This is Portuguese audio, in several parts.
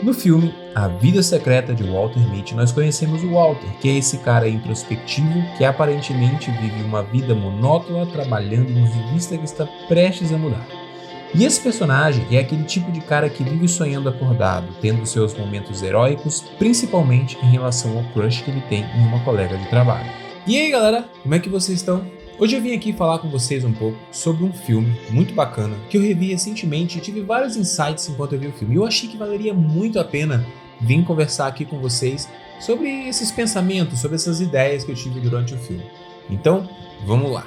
No filme A Vida Secreta de Walter Mitty, nós conhecemos o Walter, que é esse cara introspectivo que aparentemente vive uma vida monótona trabalhando em uma revista que está prestes a mudar. E esse personagem é aquele tipo de cara que vive sonhando acordado, tendo seus momentos heróicos, principalmente em relação ao crush que ele tem em uma colega de trabalho. E aí galera, como é que vocês estão? Hoje eu vim aqui falar com vocês um pouco sobre um filme muito bacana que eu revi recentemente e tive vários insights enquanto eu vi o filme. E eu achei que valeria muito a pena vir conversar aqui com vocês sobre esses pensamentos, sobre essas ideias que eu tive durante o filme. Então, vamos lá!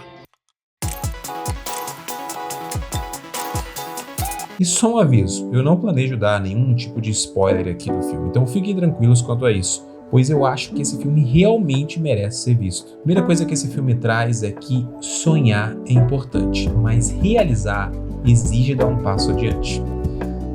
E só um aviso, eu não planejo dar nenhum tipo de spoiler aqui do filme, então fiquem tranquilos quanto a isso, pois eu acho que esse filme realmente merece ser visto. A primeira coisa que esse filme traz é que sonhar é importante, mas realizar exige dar um passo adiante.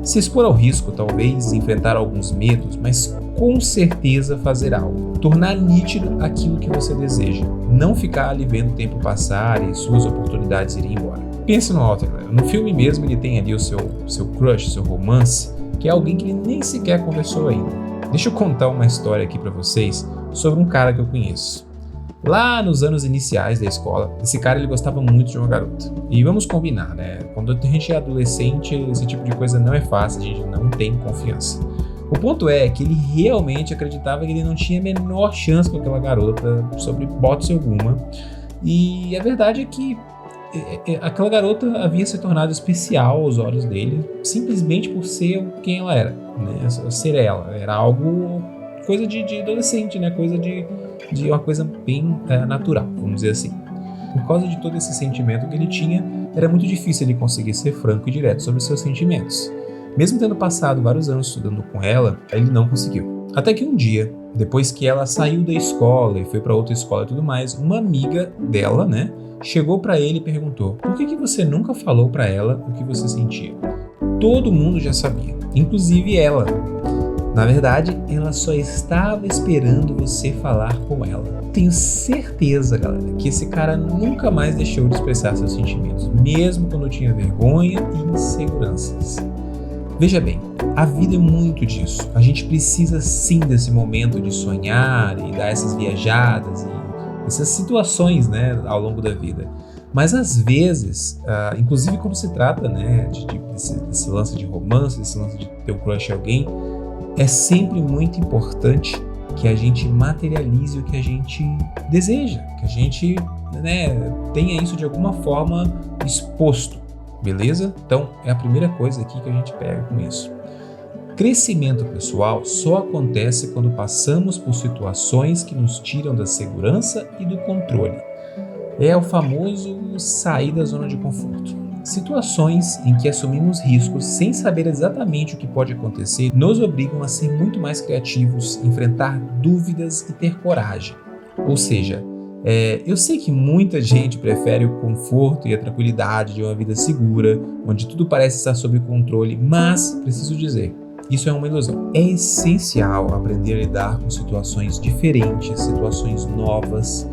Se expor ao risco, talvez enfrentar alguns medos, mas com certeza fazer algo. Tornar nítido aquilo que você deseja, não ficar ali vendo o tempo passar e suas oportunidades irem embora. Pense no Walter, no filme mesmo ele tem ali o seu crush, seu romance, que é alguém que ele nem sequer conversou ainda. Deixa eu contar uma história aqui pra vocês sobre um cara que eu conheço. Lá nos anos iniciais da escola, esse cara ele gostava muito de uma garota. E vamos combinar, né? Quando a gente é adolescente, esse tipo de coisa não é fácil, a gente não tem confiança. O ponto é que ele realmente acreditava que ele não tinha a menor chance com aquela garota, sobre hipótese alguma. E a verdade é que aquela garota havia se tornado especial aos olhos dele, simplesmente por ser quem ela era, né? Ser ela, era algo, coisa de adolescente, né? Coisa de uma coisa bem natural, vamos dizer assim. Por causa de todo esse sentimento que ele tinha, era muito difícil ele conseguir ser franco e direto sobre seus sentimentos. Mesmo tendo passado vários anos estudando com ela, ele não conseguiu. Até que um dia, depois que ela saiu da escola e foi para outra escola e tudo mais, uma amiga dela, né, chegou para ele e perguntou: por que você nunca falou para ela o que você sentia? Todo mundo já sabia, inclusive ela. Na verdade, ela só estava esperando você falar com ela. Tenho certeza, galera, que esse cara nunca mais deixou de expressar seus sentimentos, mesmo quando tinha vergonha e inseguranças. Veja bem, a vida é muito disso. A gente precisa sim desse momento de sonhar e dar essas viajadas e essas situações, né, ao longo da vida. Mas às vezes, inclusive quando se trata, né, desse lance de romance, desse lance de ter um crush em alguém, é sempre muito importante que a gente materialize o que a gente deseja, que a gente, né, tenha isso de alguma forma exposto, beleza? Então é a primeira coisa aqui que a gente pega com isso. Crescimento pessoal só acontece quando passamos por situações que nos tiram da segurança e do controle. É o famoso sair da zona de conforto. Situações em que assumimos riscos sem saber exatamente o que pode acontecer nos obrigam a ser muito mais criativos, enfrentar dúvidas e ter coragem. Ou seja, eu sei que muita gente prefere o conforto e a tranquilidade de uma vida segura, onde tudo parece estar sob controle, mas preciso dizer, isso é uma ilusão. É essencial aprender a lidar com situações diferentes, situações novas,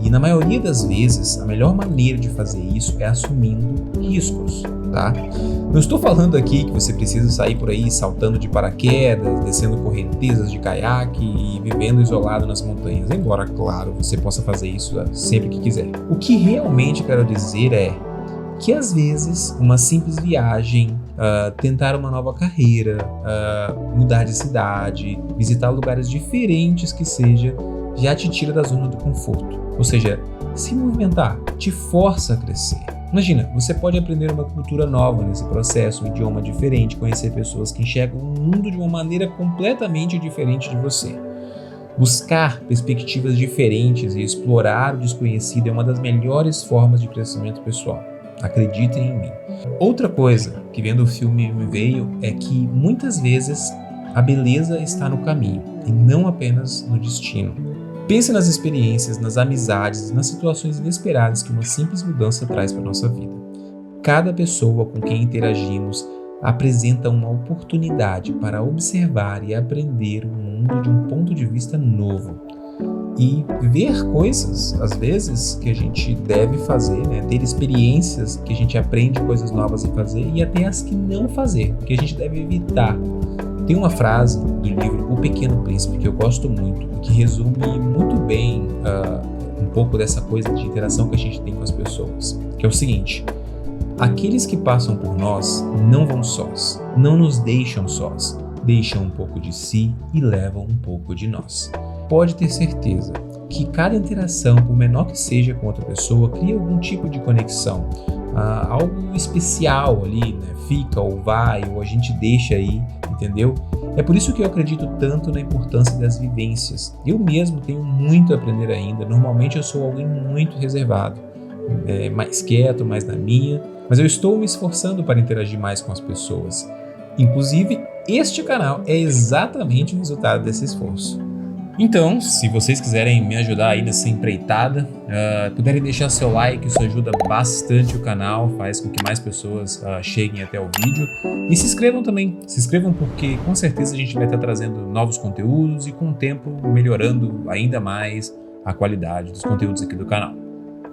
e na maioria das vezes, a melhor maneira de fazer isso é assumindo riscos, tá? Não estou falando aqui que você precisa sair por aí saltando de paraquedas, descendo correntezas de caiaque e vivendo isolado nas montanhas, embora, claro, você possa fazer isso sempre que quiser. O que realmente quero dizer é que às vezes uma simples viagem, tentar uma nova carreira, mudar de cidade, visitar lugares diferentes que seja, já te tira da zona do conforto. Ou seja, se movimentar te força a crescer. Imagina, você pode aprender uma cultura nova nesse processo, um idioma diferente, conhecer pessoas que enxergam o mundo de uma maneira completamente diferente de você. Buscar perspectivas diferentes e explorar o desconhecido é uma das melhores formas de crescimento pessoal. Acreditem em mim. Outra coisa que vendo o filme me veio é que muitas vezes a beleza está no caminho e não apenas no destino. Pense nas experiências, nas amizades e nas situações inesperadas que uma simples mudança traz para a nossa vida. Cada pessoa com quem interagimos apresenta uma oportunidade para observar e aprender o mundo de um ponto de vista novo. E ver coisas, às vezes, que a gente deve fazer, né? Ter experiências que a gente aprende coisas novas em fazer e até as que não fazer, que a gente deve evitar. Tem uma frase do livro O Pequeno Príncipe que eu gosto muito e que resume muito bem um pouco dessa coisa de interação que a gente tem com as pessoas, que é o seguinte: aqueles que passam por nós não vão sós, não nos deixam sós, deixam um pouco de si e levam um pouco de nós. Pode ter certeza que cada interação, por menor que seja com outra pessoa, cria algum tipo de conexão, algo especial ali, né? Fica ou vai, ou a gente deixa aí, entendeu? É por isso que eu acredito tanto na importância das vivências. Eu mesmo tenho muito a aprender ainda. Normalmente eu sou alguém muito reservado, mais quieto, mais na minha, mas eu estou me esforçando para interagir mais com as pessoas. Inclusive, este canal é exatamente o resultado desse esforço. Então, se vocês quiserem me ajudar aí nessa empreitada, puderem deixar seu like, isso ajuda bastante o canal, faz com que mais pessoas cheguem até o vídeo. E se inscrevam também, se inscrevam porque com certeza a gente vai estar trazendo novos conteúdos e com o tempo melhorando ainda mais a qualidade dos conteúdos aqui do canal.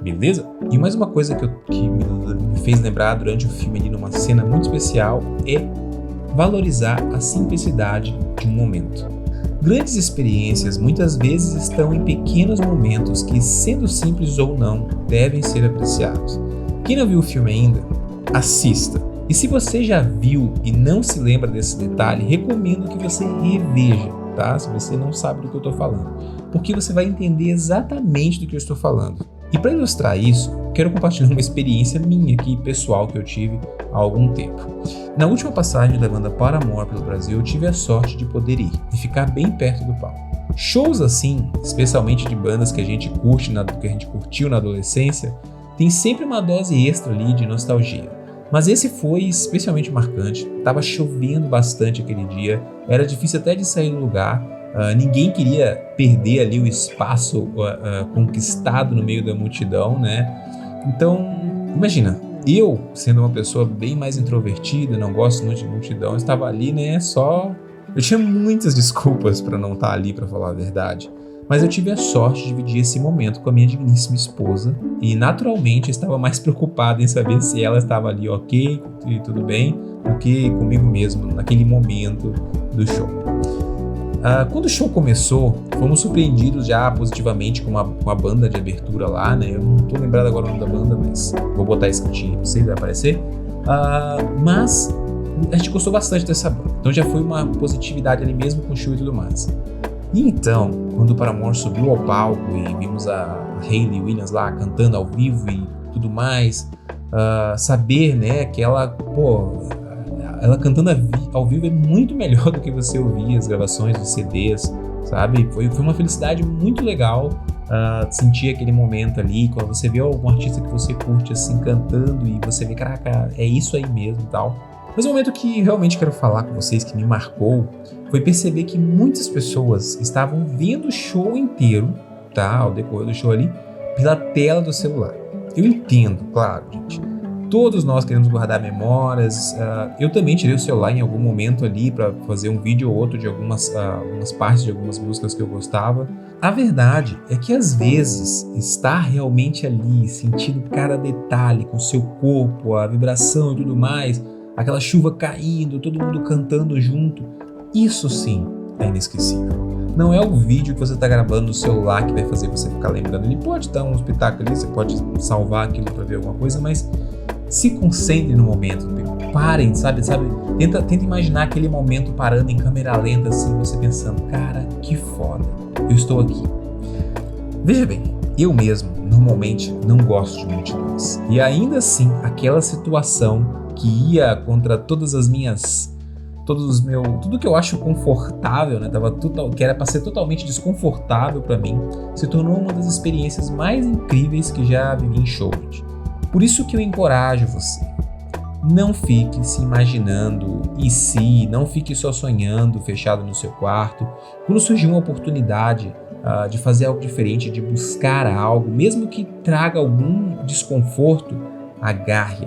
Beleza? E mais uma coisa que me fez lembrar durante o filme ali numa cena muito especial é valorizar a simplicidade de um momento. Grandes experiências muitas vezes estão em pequenos momentos que, sendo simples ou não, devem ser apreciados. Quem não viu o filme ainda, assista. E se você já viu e não se lembra desse detalhe, recomendo que você reveja, tá? Se você não sabe do que eu estou falando, porque você vai entender exatamente do que eu estou falando. E para ilustrar isso, quero compartilhar uma experiência minha aqui, pessoal, que eu tive há algum tempo. Na última passagem da banda Paramore pelo Brasil, eu tive a sorte de poder ir e ficar bem perto do palco. Shows assim, especialmente de bandas que a gente curte, que a gente curtiu na adolescência, tem sempre uma dose extra ali de nostalgia. Mas esse foi especialmente marcante, estava chovendo bastante aquele dia, era difícil até de sair do lugar. Ninguém queria perder ali o espaço conquistado no meio da multidão, né? Então, imagina, eu, sendo uma pessoa bem mais introvertida, não gosto muito de multidão, estava ali, né, Eu tinha muitas desculpas para não estar ali, para falar a verdade. Mas eu tive a sorte de dividir esse momento com a minha digníssima esposa e, naturalmente, estava mais preocupado em saber se ela estava ali ok e tudo bem, do que comigo mesmo, naquele momento do show. Quando o show começou, fomos surpreendidos já positivamente com uma banda de abertura lá, né? Eu não tô lembrado agora o nome da banda, mas vou botar escritinho pra vocês, vai aparecer. Mas a gente gostou bastante dessa banda, então já foi uma positividade ali mesmo com o show e tudo mais. E então, quando o Paramore subiu ao palco e vimos a Hayley Williams lá cantando ao vivo e tudo mais, saber, né, que ela cantando ao vivo é muito melhor do que você ouvir as gravações dos CDs, sabe? Foi uma felicidade muito legal sentir aquele momento ali, quando você vê algum artista que você curte assim cantando e você vê, caraca, é isso aí mesmo e tal. Mas um momento que realmente quero falar com vocês, que me marcou, foi perceber que muitas pessoas estavam vendo o show inteiro, tá? Ao decorrer do show ali, pela tela do celular. Eu entendo, claro, gente. Todos nós queremos guardar memórias. Eu também tirei o celular em algum momento ali para fazer um vídeo ou outro de algumas partes de algumas músicas que eu gostava. A verdade é que às vezes estar realmente ali, sentindo cada detalhe com o seu corpo, a vibração e tudo mais, aquela chuva caindo, todo mundo cantando junto, isso sim é inesquecível. Não é o vídeo que você está gravando no celular que vai fazer você ficar lembrando. Ele pode dar um espetáculo ali, você pode salvar aquilo para ver alguma coisa, mas se concentre no momento, parem, sabe? Tenta imaginar aquele momento parando em câmera lenta, assim, você pensando, cara, que foda, eu estou aqui. Veja bem, eu mesmo, normalmente, não gosto de multidões. E ainda assim, aquela situação que ia contra tudo que eu acho confortável, né? Que era para ser totalmente desconfortável para mim, se tornou uma das experiências mais incríveis que já vivi em show, gente. Por isso que eu encorajo você, não fique se imaginando não fique só sonhando, fechado no seu quarto. Quando surgir uma oportunidade de fazer algo diferente, de buscar algo, mesmo que traga algum desconforto, agarre.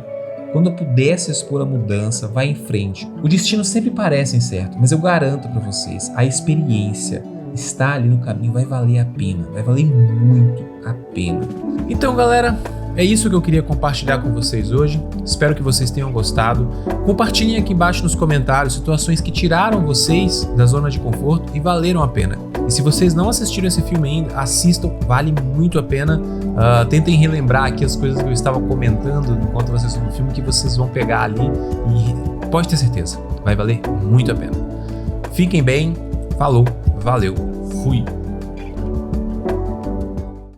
Quando eu puder se expor à mudança, vá em frente. O destino sempre parece incerto, mas eu garanto para vocês, a experiência está ali no caminho, vai valer a pena, vai valer muito a pena. Então, galera, é isso que eu queria compartilhar com vocês hoje. Espero que vocês tenham gostado. Compartilhem aqui embaixo nos comentários situações que tiraram vocês da zona de conforto e valeram a pena. E se vocês não assistiram esse filme ainda, assistam, vale muito a pena. Tentem relembrar aqui as coisas que eu estava comentando enquanto vocês estão no filme, que vocês vão pegar ali e pode ter certeza, vai valer muito a pena. Fiquem bem, falou, valeu, fui!